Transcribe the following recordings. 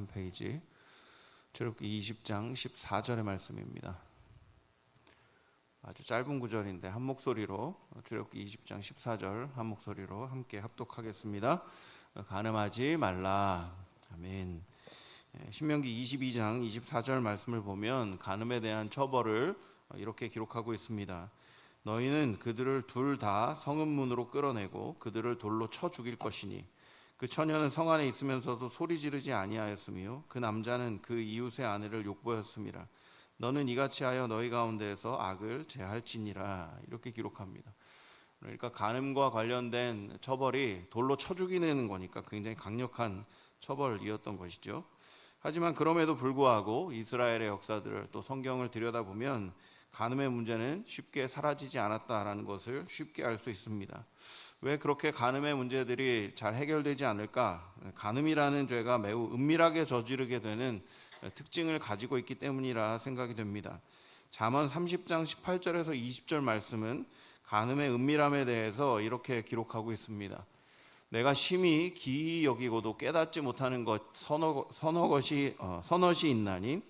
23페이지 출애굽기 20장 14절의 말씀입니다. 아주 짧은 구절인데 한 목소리로 출애굽기 20장 14절 한 목소리로 함께 합독하겠습니다. 간음하지 말라. 아멘. 신명기 22장 24절 말씀을 보면 간음에 대한 처벌을 이렇게 기록하고 있습니다. 너희는 그들을 둘 다 성읍문으로 끌어내고 그들을 돌로 쳐 죽일 것이니 그 처녀는 성 안에 있으면서도 소리 지르지 아니하였으며 그 남자는 그 이웃의 아내를 욕보였음이라. 너는 이같이 하여 너희 가운데에서 악을 제할지니라. 이렇게 기록합니다. 그러니까 간음과 관련된 처벌이 돌로 쳐 죽이는 거니까 굉장히 강력한 처벌이었던 것이죠. 하지만 그럼에도 불구하고 이스라엘의 역사들을 또 성경을 들여다보면 간음의 문제는 쉽게 사라지지 않았다라는 것을 쉽게 알 수 있습니다. 왜 그렇게 간음의 문제들이 잘 해결되지 않을까? 간음이라는 죄가 매우 은밀하게 저지르게 되는 특징을 가지고 있기 때문이라 생각이 됩니다. 잠언 30장 18절에서 20절 말씀은 간음의 은밀함에 대해서 이렇게 기록하고 있습니다. 내가 심히 기이 여기고도 깨닫지 못하는 것 서너것이 있나니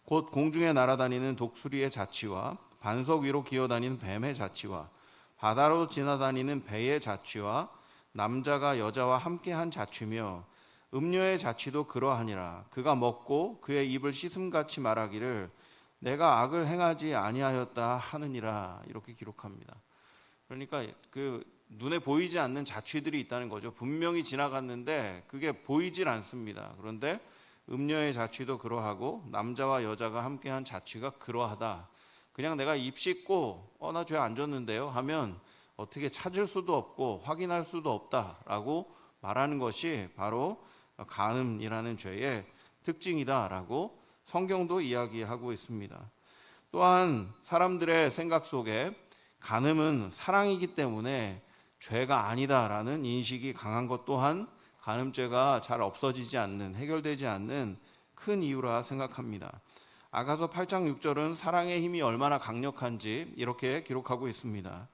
곧 공중에 날아다니는 독수리의 자취와 반석 위로 기어다니는 뱀의 자취와 바다로 지나다니는 배의 자취와 남자가 여자와 함께한 자취며 음료의 자취도 그러하니라. 그가 먹고 그의 입을 씻음같이 말하기를 내가 악을 행하지 아니하였다 하느니라. 이렇게 기록합니다. 그러니까 그 눈에 보이지 않는 자취들이 있다는 거죠. 분명히 지나갔는데 그게 보이질 않습니다. 그런데 음녀의 자취도 그러하고 남자와 여자가 함께한 자취가 그러하다. 그냥 내가 입 씻고 나 죄 안 졌는데요 하면 어떻게 찾을 수도 없고 확인할 수도 없다라고 말하는 것이 바로 간음이라는 죄의 특징이다라고 성경도 이야기하고 있습니다. 또한 사람들의 생각 속에 간음은 사랑이기 때문에 죄가 아니다라는 인식이 강한 것 또한 간음죄가 잘 없어지지 않는, 해결되지 않는 큰 이유라 생각합니다. 아가서 8장 6절은 사랑의 힘이 얼마나 강력한지 이렇게 기록하고 있습니다.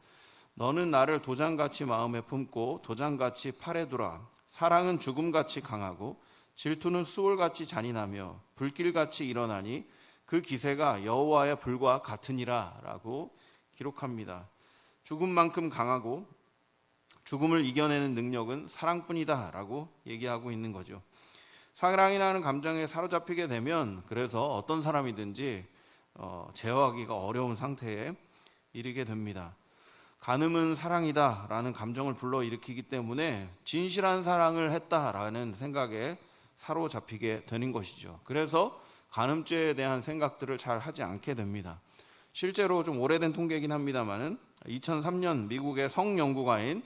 너는 나를 도장같이 마음에 품고 도장같이 팔에 두라. 사랑은 죽음같이 강하고 질투는 수월같이 잔인하며 불길같이 일어나니 그 기세가 여호와의 불과 같으니라 라고 기록합니다. 죽음만큼 강하고 죽음을 이겨내는 능력은 사랑뿐이다 라고 얘기하고 있는 거죠. 사랑이라는 감정에 사로잡히게 되면 그래서 어떤 사람이든지 제어하기가 어려운 상태에 이르게 됩니다. 간음은 사랑이다 라는 감정을 불러일으키기 때문에 진실한 사랑을 했다라는 생각에 사로잡히게 되는 것이죠. 그래서 간음죄에 대한 생각들을 잘 하지 않게 됩니다. 실제로 좀 오래된 통계이긴 합니다만은 2003년 미국의 성연구가인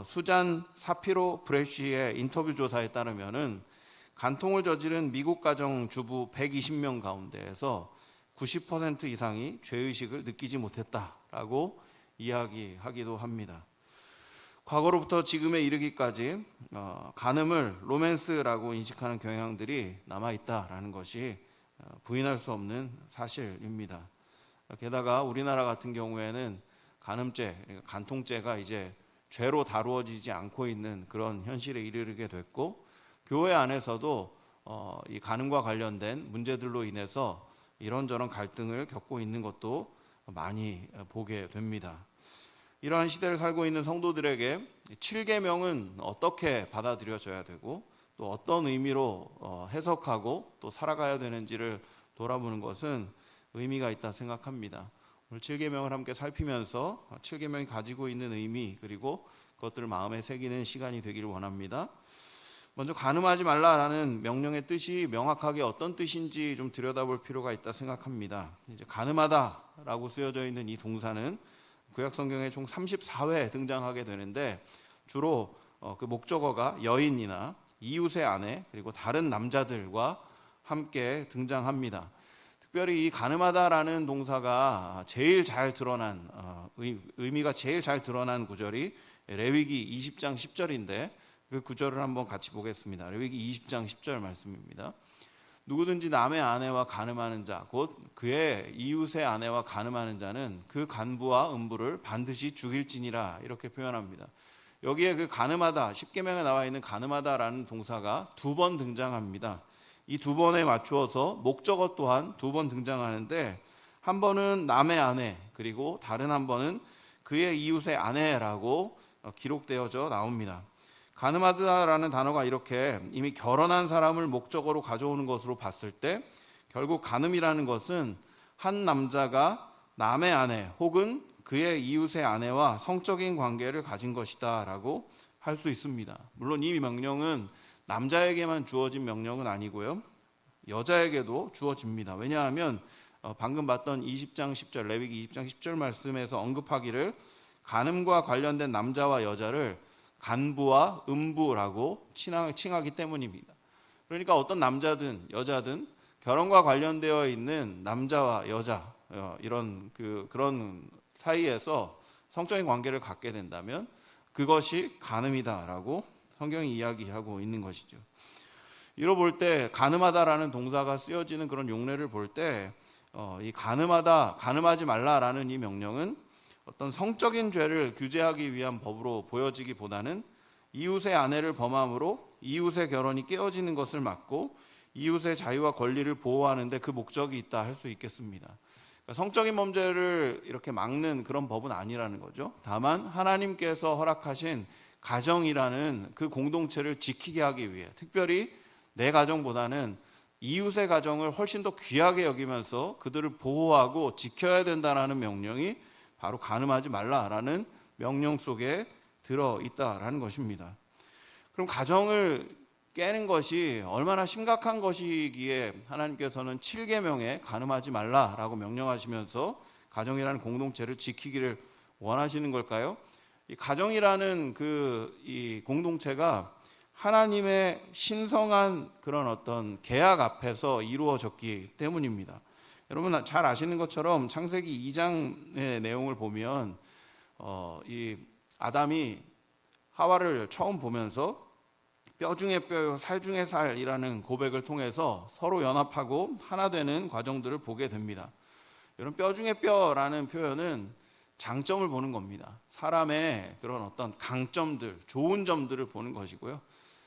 수잔 사피로 브래쉬의 인터뷰 조사에 따르면은 간통을 저지른 미국 가정 주부 120명 가운데에서 90% 이상이 죄의식을 느끼지 못했다라고 이야기하기도 합니다. 과거로부터 지금에 이르기까지 간음을 로맨스라고 인식하는 경향들이 남아있다라는 것이 부인할 수 없는 사실입니다. 게다가 우리나라 같은 경우에는 간음죄, 간통죄가 이제 죄로 다루어지지 않고 있는 그런 현실에 이르게 됐고 교회 안에서도 이 간음과 관련된 문제들로 인해서 이런저런 갈등을 겪고 있는 것도 많이 보게 됩니다. 이러한 시대를 살고 있는 성도들에게 7계명은 어떻게 받아들여져야 되고 또 어떤 의미로 해석하고 또 살아가야 되는지를 돌아보는 것은 의미가 있다 생각합니다. 오늘 7계명을 함께 살피면서 7계명이 가지고 있는 의미 그리고 그것들을 마음에 새기는 시간이 되기를 원합니다. 먼저 간음하지 말라라는 명령의 뜻이 명확하게 어떤 뜻인지 좀 들여다볼 필요가 있다 생각합니다. 이제 간음하다라고 쓰여져 있는 이 동사는 구약 성경에 총 34회 등장하게 되는데 주로 그 목적어가 여인이나 이웃의 아내 그리고 다른 남자들과 함께 등장합니다. 특별히 이 간음하다라는 동사가 제일 잘 드러난 의미가 제일 잘 드러난 구절이 레위기 20장 10절인데 그 구절을 한번 같이 보겠습니다. 레위기 20장 10절 말씀입니다. 누구든지 남의 아내와 간음하는 자, 곧 그의 이웃의 아내와 간음하는 자는 그 간부와 음부를 반드시 죽일지니라 이렇게 표현합니다. 여기에 그 간음하다, 10계명에 나와 있는 간음하다라는 동사가 2번 등장합니다. 이 두 번에 맞추어서 목적어 또한 두 번 등장하는데, 한 번은 남의 아내, 그리고 다른 한 번은 그의 이웃의 아내라고 기록되어져 나옵니다. 가늠하다라는 단어가 이렇게 이미 결혼한 사람을 목적어로 가져오는 것으로 봤을 때, 결국 가늠이라는 것은 한 남자가 남의 아내 혹은 그의 이웃의 아내와 성적인 관계를 가진 것이다 라고 할 수 있습니다. 물론 이 명령은 남자에게만 주어진 명령은 아니고요, 여자에게도 주어집니다. 왜냐하면 방금 봤던 20장 10절, 레위기 20장 10절 말씀에서 언급하기를 간음과 관련된 남자와 여자를 간부와 음부라고 칭하기 때문입니다. 그러니까 어떤 남자든 여자든 결혼과 관련되어 있는 남자와 여자 그런 사이에서 성적인 관계를 갖게 된다면 그것이 간음이다라고 성경이 이야기하고 있는 것이죠. 이로 볼 때 간음하다라는 동사가 쓰여지는 그런 용례를 볼 때 이 간음하지 말라라는 이 명령은 어떤 성적인 죄를 규제하기 위한 법으로 보여지기보다는 이웃의 아내를 범함으로 이웃의 결혼이 깨어지는 것을 막고 이웃의 자유와 권리를 보호하는 데 그 목적이 있다 할 수 있겠습니다. 그러니까 성적인 범죄를 이렇게 막는 그런 법은 아니라는 거죠. 다만 하나님께서 허락하신 가정이라는 그 공동체를 지키게 하기 위해, 특별히 내 가정보다는 이웃의 가정을 훨씬 더 귀하게 여기면서 그들을 보호하고 지켜야 된다는 명령이 바로 간음하지 말라라는 명령 속에 들어있다라는 것입니다. 그럼 가정을 깨는 것이 얼마나 심각한 것이기에 하나님께서는 7계명에 간음하지 말라라고 명령하시면서 가정이라는 공동체를 지키기를 원하시는 걸까요? 이 가정이라는 이 공동체가 하나님의 신성한 그런 어떤 계약 앞에서 이루어졌기 때문입니다. 여러분 잘 아시는 것처럼 창세기 2장의 내용을 보면 이 아담이 하와를 처음 보면서 뼈 중에 뼈요 살 중에 살이라는 고백을 통해서 서로 연합하고 하나 되는 과정들을 보게 됩니다. 이런 뼈 중에 뼈라는 표현은 장점을 보는 겁니다. 사람의 그런 어떤 강점들, 좋은 점들을 보는 것이고요.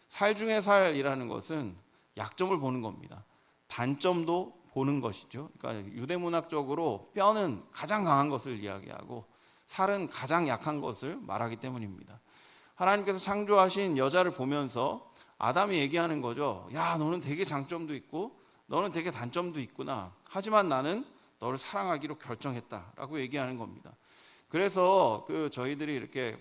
살 중에 살이라는 것은 약점을 보는 겁니다. 단점도 보는 것이죠. 그러니까 유대문학적으로 뼈는 가장 강한 것을 이야기하고 살은 가장 약한 것을 말하기 때문입니다. 하나님께서 창조하신 여자를 보면서 아담이 얘기하는 거죠. 야, 너는 되게 장점도 있고 너는 되게 단점도 있구나. 하지만 나는 너를 사랑하기로 결정했다라고 얘기하는 겁니다. 그래서 저희들이 이렇게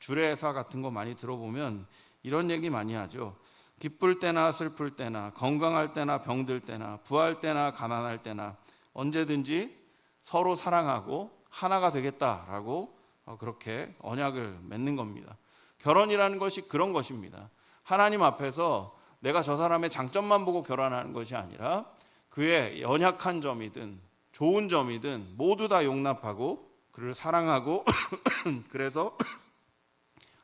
주례사 같은 거 많이 들어보면 이런 얘기 많이 하죠. 기쁠 때나 슬플 때나 건강할 때나 병들 때나 부할 때나 가난할 때나 언제든지 서로 사랑하고 하나가 되겠다라고 그렇게 언약을 맺는 겁니다. 결혼이라는 것이 그런 것입니다. 하나님 앞에서 내가 저 사람의 장점만 보고 결혼하는 것이 아니라 그의 연약한 점이든 좋은 점이든 모두 다 용납하고 그를 사랑하고 그래서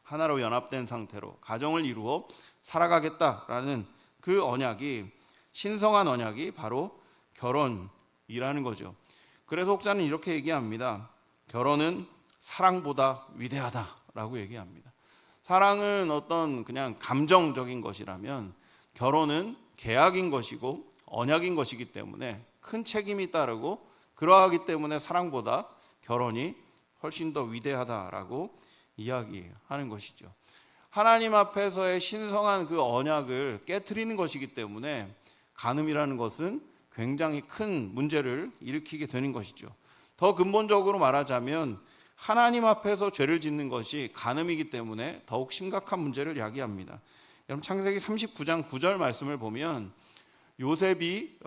하나로 연합된 상태로 가정을 이루어 살아가겠다라는 그 언약이, 신성한 언약이 바로 결혼이라는 거죠. 그래서 혹자는 이렇게 얘기합니다. 결혼은 사랑보다 위대하다라고 얘기합니다. 사랑은 어떤 그냥 감정적인 것이라면 결혼은 계약인 것이고 언약인 것이기 때문에 큰 책임이 따르고, 그러하기 때문에 사랑보다 결혼이 훨씬 더 위대하다라고 이야기하는 것이죠. 하나님 앞에서의 신성한 그 언약을 깨트리는 것이기 때문에 간음이라는 것은 굉장히 큰 문제를 일으키게 되는 것이죠. 더 근본적으로 말하자면 하나님 앞에서 죄를 짓는 것이 간음이기 때문에 더욱 심각한 문제를 야기합니다. 여러분 창세기 39장 9절 말씀을 보면 요셉이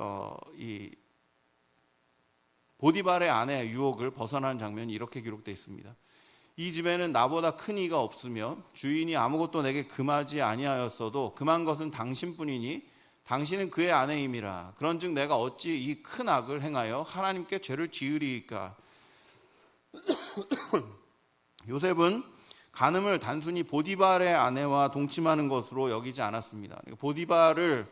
이 보디발의 아내의 유혹을 벗어나는 장면이 이렇게 기록되어 있습니다. 이 집에는 나보다 큰 이가 없으며 주인이 아무것도 내게 금하지 아니하였어도 금한 것은 당신뿐이니 당신은 그의 아내임이라. 그런즉 내가 어찌 이 큰 악을 행하여 하나님께 죄를 지으리이까. 요셉은 간음을 단순히 보디발의 아내와 동침하는 것으로 여기지 않았습니다. 보디발을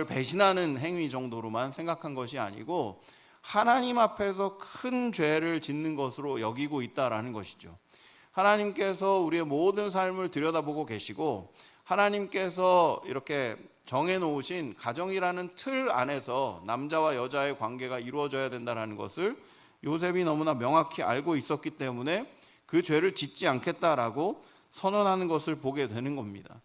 배신하는 행위 정도로만 생각한 것이 아니고 하나님 앞에서 큰 죄를 짓는 것으로 여기고 있다라는 것이죠. 하나님께서 우리의 모든 삶을 들여다보고 계시고 하나님께서 이렇게 정해놓으신 가정이라는 틀 안에서 남자와 여자의 관계가 이루어져야 된다는 것을 요셉이 너무나 명확히 알고 있었기 때문에 그 죄를 짓지 않겠다라고 선언하는 것을 보게 되는 겁니다.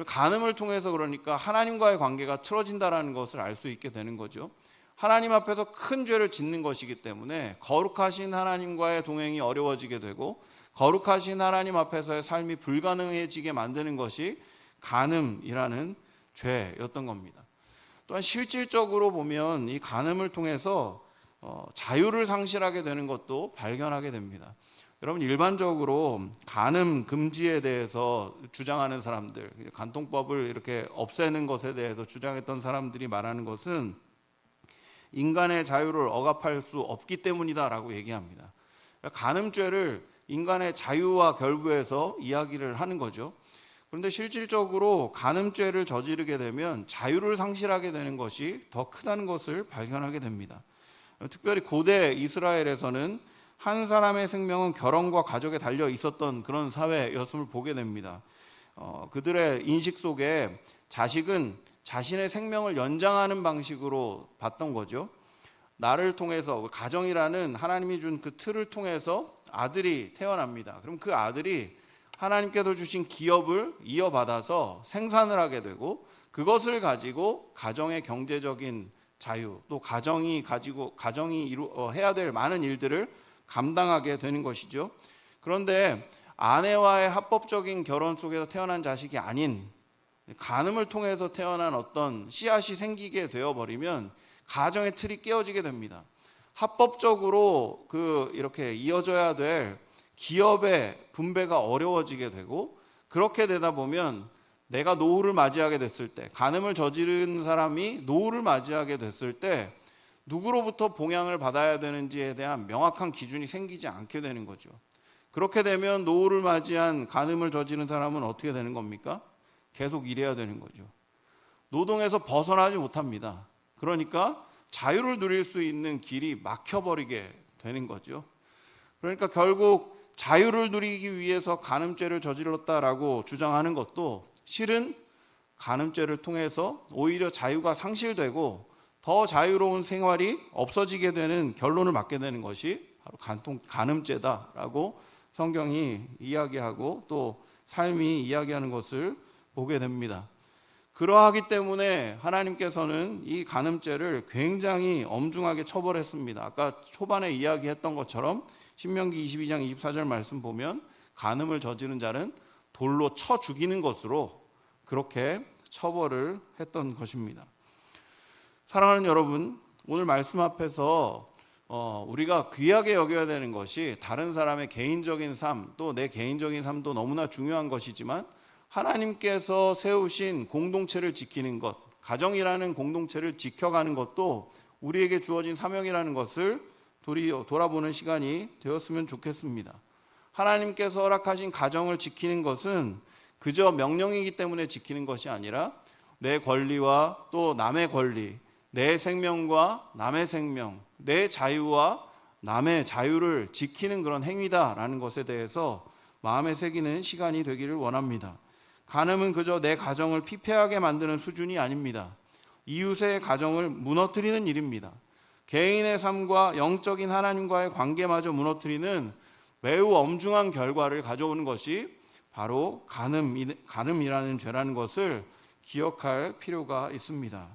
간음을 통해서 그러니까 하나님과의 관계가 틀어진다는 것을 알 수 있게 되는 거죠. 하나님 앞에서 큰 죄를 짓는 것이기 때문에 거룩하신 하나님과의 동행이 어려워지게 되고 거룩하신 하나님 앞에서의 삶이 불가능해지게 만드는 것이 간음이라는 죄였던 겁니다. 또한 실질적으로 보면 이 간음을 통해서 자유를 상실하게 되는 것도 발견하게 됩니다. 여러분, 일반적으로 간음 금지에 대해서 주장하는 사람들, 간통법을 이렇게 없애는 것에 대해서 주장했던 사람들이 말하는 것은 인간의 자유를 억압할 수 없기 때문이다라고 얘기합니다. 간음죄를 인간의 자유와 결부해서 이야기를 하는 거죠. 그런데 실질적으로 간음죄를 저지르게 되면 자유를 상실하게 되는 것이 더 크다는 것을 발견하게 됩니다. 특별히 고대 이스라엘에서는 한 사람의 생명은 결혼과 가족에 달려 있었던 그런 사회였음을 보게 됩니다. 그들의 인식 속에 자식은 자신의 생명을 연장하는 방식으로 봤던 거죠. 나를 통해서, 가정이라는 하나님이 준 그 틀을 통해서 아들이 태어납니다. 그럼 그 아들이 하나님께서 주신 기업을 이어받아서 생산을 하게 되고 그것을 가지고 가정의 경제적인 자유, 또 가정이 해야 될 많은 일들을 감당하게 되는 것이죠. 그런데 아내와의 합법적인 결혼 속에서 태어난 자식이 아닌 간음을 통해서 태어난 어떤 씨앗이 생기게 되어버리면 가정의 틀이 깨어지게 됩니다. 합법적으로 이렇게 이어져야 될 기업의 분배가 어려워지게 되고, 그렇게 되다 보면 내가 노후를 맞이하게 됐을 때, 간음을 저지른 사람이 노후를 맞이하게 됐을 때 누구로부터 봉양을 받아야 되는지에 대한 명확한 기준이 생기지 않게 되는 거죠. 그렇게 되면 노후를 맞이한 간음을 저지른 사람은 어떻게 되는 겁니까? 계속 일해야 되는 거죠. 노동에서 벗어나지 못합니다. 그러니까 자유를 누릴 수 있는 길이 막혀버리게 되는 거죠. 그러니까 결국 자유를 누리기 위해서 간음죄를 저질렀다라고 주장하는 것도 실은 간음죄를 통해서 오히려 자유가 상실되고 더 자유로운 생활이 없어지게 되는 결론을 맞게 되는 것이 바로 간음죄다라고 성경이 이야기하고 또 삶이 이야기하는 것을 보게 됩니다. 그러하기 때문에 하나님께서는 이 간음죄를 굉장히 엄중하게 처벌했습니다. 아까 초반에 이야기했던 것처럼 신명기 22장 24절 말씀 보면 간음을 저지른 자는 돌로 쳐 죽이는 것으로 그렇게 처벌을 했던 것입니다. 사랑하는 여러분, 오늘 말씀 앞에서 우리가 귀하게 여겨야 되는 것이 다른 사람의 개인적인 삶, 또 내 개인적인 삶도 너무나 중요한 것이지만 하나님께서 세우신 공동체를 지키는 것, 가정이라는 공동체를 지켜가는 것도 우리에게 주어진 사명이라는 것을 돌아보는 시간이 되었으면 좋겠습니다. 하나님께서 허락하신 가정을 지키는 것은 그저 명령이기 때문에 지키는 것이 아니라 내 권리와 또 남의 권리, 내 생명과 남의 생명, 내 자유와 남의 자유를 지키는 그런 행위다라는 것에 대해서 마음에 새기는 시간이 되기를 원합니다. 간음은 그저 내 가정을 피폐하게 만드는 수준이 아닙니다. 이웃의 가정을 무너뜨리는 일입니다. 개인의 삶과 영적인 하나님과의 관계마저 무너뜨리는 매우 엄중한 결과를 가져오는 것이 바로 간음이라는 죄라는 것을 기억할 필요가 있습니다.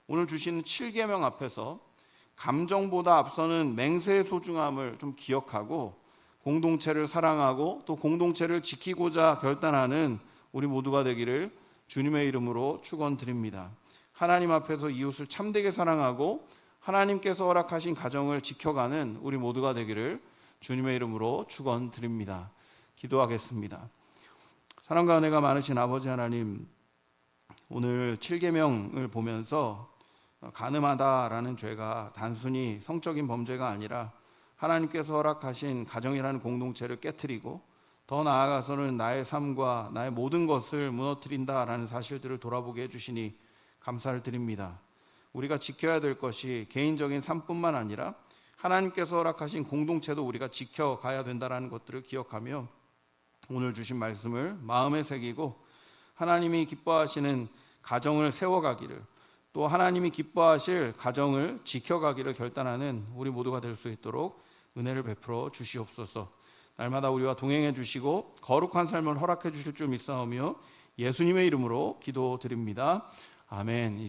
오늘 주시는 7계명 앞에서 감정보다 앞서는 맹세의 소중함을 좀 기억하고 공동체를 사랑하고 또 공동체를 지키고자 결단하는 우리 모두가 되기를 주님의 이름으로 축원드립니다. 하나님 앞에서 이웃을 참되게 사랑하고 하나님께서 허락하신 가정을 지켜가는 우리 모두가 되기를 주님의 이름으로 축원드립니다. 기도하겠습니다. 사랑과 은혜가 많으신 아버지 하나님, 오늘 7계명을 보면서 간음하다라는 죄가 단순히 성적인 범죄가 아니라 하나님께서 허락하신 가정이라는 공동체를 깨트리고 더 나아가서는 나의 삶과 나의 모든 것을 무너뜨린다라는 사실들을 돌아보게 해주시니 감사를 드립니다. 우리가 지켜야 될 것이 개인적인 삶뿐만 아니라 하나님께서 허락하신 공동체도 우리가 지켜가야 된다는 것들을 기억하며 오늘 주신 말씀을 마음에 새기고 하나님이 기뻐하시는 가정을 세워가기를, 또 하나님이 기뻐하실 가정을 지켜가기를 결단하는 우리 모두가 될 수 있도록 은혜를 베풀어 주시옵소서. 날마다 우리와 동행해 주시고 거룩한 삶을 허락해 주실 줄 믿사오며 예수님의 이름으로 기도드립니다. 아멘.